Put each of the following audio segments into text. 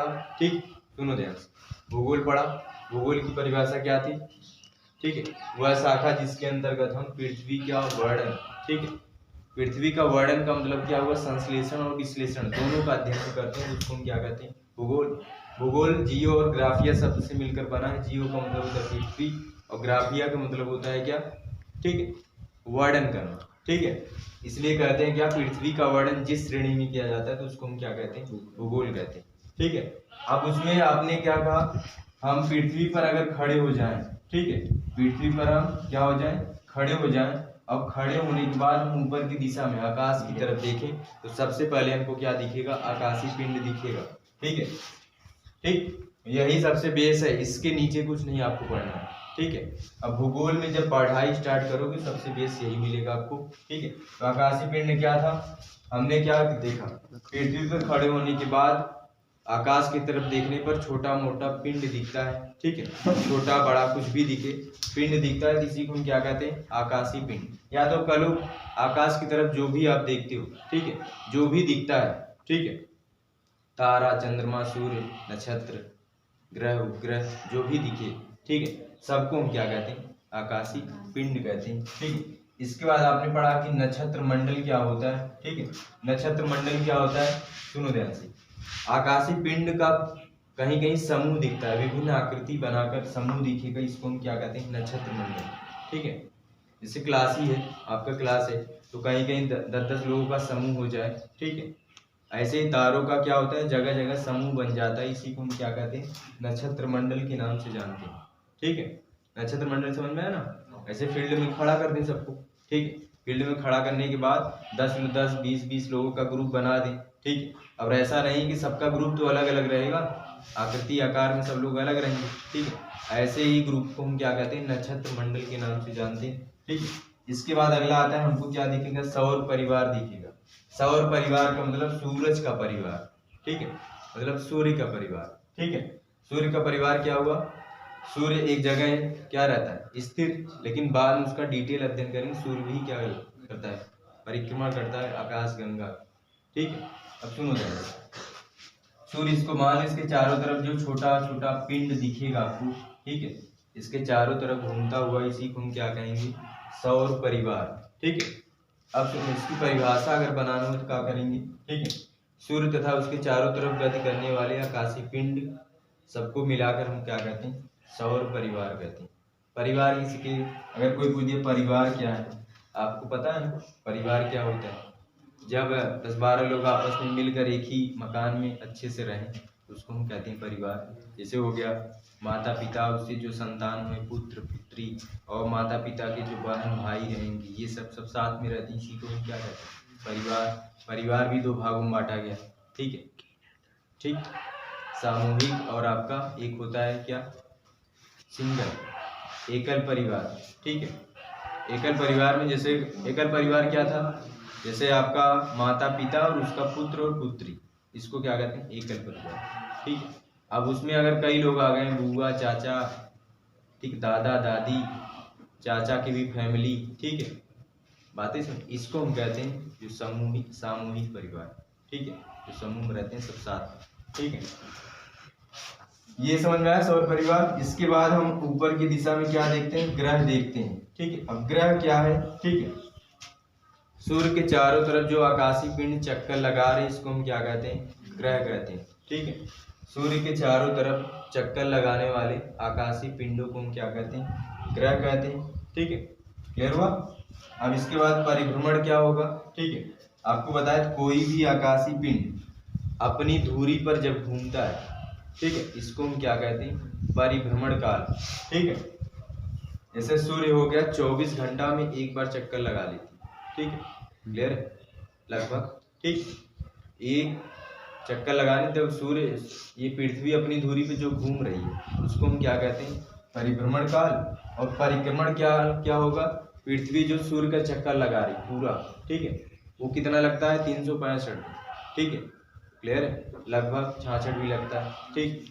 पढ़ा, ठीक, सुनो ध्यान से, भूगोल पढ़ा। भूगोल की परिभाषा क्या थी, ठीक है, वह शाखा जिसके अंतर्गत हम पृथ्वी का वर्णन, ठीक है, पृथ्वी का वर्णन का मतलब क्या हुआ, संश्लेषण और विश्लेषण दोनों का अध्ययन करते हैं, उसको हम क्या कहते हैं, भूगोल। भूगोल जियो और ग्राफिया शब्द से मिलकर बना है। जियो का मतलब होता है पृथ्वी और ग्राफिया का मतलब होता है क्या, ठीक है, वर्णन करना, ठीक है, इसलिए कहते हैं क्या, पृथ्वी का वर्णन जिस श्रेणी में किया जाता है तो उसको हम क्या कहते हैं, भूगोल कहते हैं, ठीक है। अब उसमें आपने क्या कहा, हम पृथ्वी पर अगर खड़े हो जाएं, ठीक है, पृथ्वी पर हम क्या हो जाएं, खड़े हो जाएं। अब खड़े होने के बाद हम ऊपर की दिशा में आकाश की तरफ देखें तो सबसे पहले हमको क्या दिखेगा, आकाशीय पिंड दिखेगा, ठीक है, ठीक, यही सबसे बेस है, इसके नीचे कुछ नहीं आपको पढ़ना है, ठीक है। अब भूगोल में जब पढ़ाई स्टार्ट करोगे सबसे बेस यही मिलेगा आपको, ठीक है। तो आकाशीय पिंड क्या था, हमने क्या देखा, पृथ्वी पर खड़े होने के बाद आकाश की तरफ देखने पर छोटा मोटा पिंड दिखता है, ठीक है, छोटा बड़ा कुछ भी दिखे, पिंड दिखता है, इसी को हम क्या कहते हैं, आकाशीय पिंड। या तो कलो आकाश की तरफ जो भी आप देखते हो, ठीक है, जो भी दिखता है, ठीक है, तारा, चंद्रमा, सूर्य, नक्षत्र, ग्रह, उपग्रह, जो भी दिखे, ठीक है, सबको हम क्या कहते हैं, आकाशीय पिंड कहते हैं, ठीक है। इसके बाद आपने पढ़ा कि नक्षत्र मंडल क्या होता है, ठीक है, नक्षत्र मंडल क्या होता है, सुनो ध्यान से, आकाशीय पिंड का कहीं कहीं समूह दिखता है, विभिन्न आकृति बनाकर समूह दिखेगा, इसको हम क्या कहते हैं, नक्षत्र मंडल, ठीक है। जैसे क्लास ही है, आपका क्लास है तो कहीं कहीं 10-10 लोगों का समूह हो जाए, ठीक है, ऐसे ही तारों का क्या होता है, जगह जगह समूह बन जाता है, इसी को हम क्या कहते हैं, नक्षत्र मंडल के नाम से जानते हैं, ठीक है। नक्षत्र मंडल समझ में है ना, ऐसे फील्ड में खड़ा कर दें सबको, ठीक है, फील्ड में खड़ा करने के बाद 10 20 लोगों का ग्रुप बना दें, ठीक है। अब ऐसा नहीं कि सबका ग्रुप तो अलग अलग रहेगा, आकृति आकार में सब लोग अलग रहेंगे, ठीक है, ऐसे ही ग्रुप को हम क्या कहते हैं, नक्षत्र मंडल के नाम से जानते हैं, ठीक है। इसके बाद अगला आता है, हमको क्या दिखेगा, सौर परिवार दिखेगा। सौर परिवार का मतलब सूरज का परिवार, ठीक है, मतलब सूर्य का परिवार, ठीक है। सूर्य का परिवार क्या हुआ, सूर्य एक जगह क्या रहता है, स्थिर, लेकिन बाद में उसका डिटेल अध्ययन करेंगे, सूर्य भी क्या करता है, परिक्रमा करता है आकाश गंगा, ठीक है। अब सुनो जरा, सूर्य, इसको मान, इसके चारों तरफ जो छोटा छोटा पिंड दिखेगा आपको, ठीक है, इसके चारों तरफ घूमता हुआ, इसी को हम क्या कहेंगे, सौर परिवार, ठीक है। अब इसकी परिभाषा अगर बनाना हो तो क्या करेंगे, ठीक है, सूर्य तथा उसके चारों तरफ गति करने वाले आकाशीय पिंड सबको मिलाकर हम क्या कहते हैं, सौर परिवार कहते हैं। परिवार इसके, अगर कोई पूछे परिवार क्या है, आपको पता है ना परिवार क्या होता है, जब 10-12 लोग आपस में मिलकर एक ही मकान में अच्छे से रहें तो उसको हम कहते हैं परिवार। जैसे हो गया माता पिता, उससे जो संतान हुए, पुत्र पुत्री, और माता पिता के जो बहन भाई रहेंगे, ये सब साथ में रहते हैं, इसी को हम क्या कहते हैं, परिवार। परिवार भी 2 भागों में बांटा गया, ठीक है, ठीक, सामूहिक और आपका एक होता है क्या, सिंगल, एकल परिवार, ठीक है। एकल परिवार में, जैसे एकल परिवार क्या था, जैसे आपका माता पिता और उसका पुत्र और पुत्री, इसको क्या कहते हैं, एकल परिवार, ठीक है। अब उसमें अगर कई लोग आ गए, बुआ चाचा, ठीक, दादा दादी, चाचा की भी फैमिली, ठीक है, बातें सुन, इसको हम कहते हैं जो सामूहिक परिवार, ठीक है, जो समूह में रहते हैं सब साथ, ठीक है। ये समझ में आया सौर परिवार। इसके बाद हम ऊपर की दिशा में क्या देखते हैं, ग्रह देखते हैं, ठीक है। अब ग्रह क्या है, ठीक है, सूर्य के चारों तरफ जो आकाशीय पिंड चक्कर लगा रहे, इसको हम क्या कहते हैं, ग्रह कहते हैं, ठीक है। सूर्य के चारों तरफ चक्कर लगाने वाले आकाशीय पिंडों को हम क्या कहते हैं, ग्रह कहते हैं, ठीक है, क्लियर हुआ। अब इसके बाद परिभ्रमण क्या होगा, ठीक है, आपको बताया कोई भी आकाशीय पिंड अपनी धुरी पर जब घूमता है, ठीक है, इसको हम क्या कहते हैं, परिभ्रमण काल, ठीक है। जैसे सूर्य हो गया 24 घंटा में एक बार चक्कर लगा लेती, ठीक है, क्लियर है लगभग, ठीक, एक चक्कर लगाने तब सूर्य, ये पृथ्वी अपनी धुरी पे जो घूम रही है उसको हम क्या कहते हैं, परिभ्रमण काल। और परिक्रमण क्या क्या होगा, पृथ्वी जो सूर्य का चक्कर लगा रही पूरा, ठीक है, वो कितना लगता है, 365, ठीक है, क्लियर है, लगभग 66 भी लगता है, ठीक।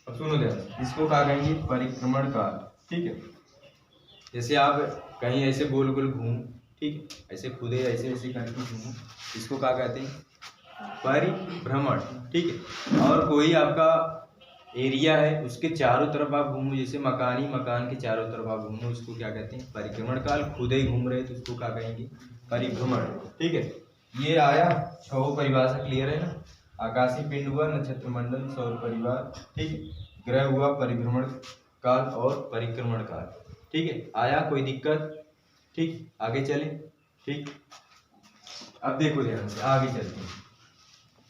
अब सुनो ध्यान, इसको क्या कहेंगे, परिक्रमण काल, ठीक है। जैसे आप कहीं ऐसे गोल गोल घूम, ठीक है, ऐसे खुदे ऐसे ऐसे करके घूमो, इसको क्या कहते हैं, परिभ्रमण, ठीक है। और कोई आपका एरिया है, उसके चारों तरफ आप घूमो, जैसे मकान के चारों तरफ आप घूमो, उसको क्या कहते हैं? परिक्रमण काल। खुद ही घूम रहे तो उसको क्या कहेंगे? परिभ्रमण, ठीक है। ये आया 6 परिभाषा, क्लियर है ना? आकाशीय पिंड हुआ, नक्षत्र मंडल, सौर परिवार, ठीक है। ग्रह हुआ, परिभ्रमण काल और परिक्रमण काल, ठीक है। आया कोई दिक्कत? ठीक, आगे चले, ठीक। अब देखो ध्यान से, आगे चलते हैं।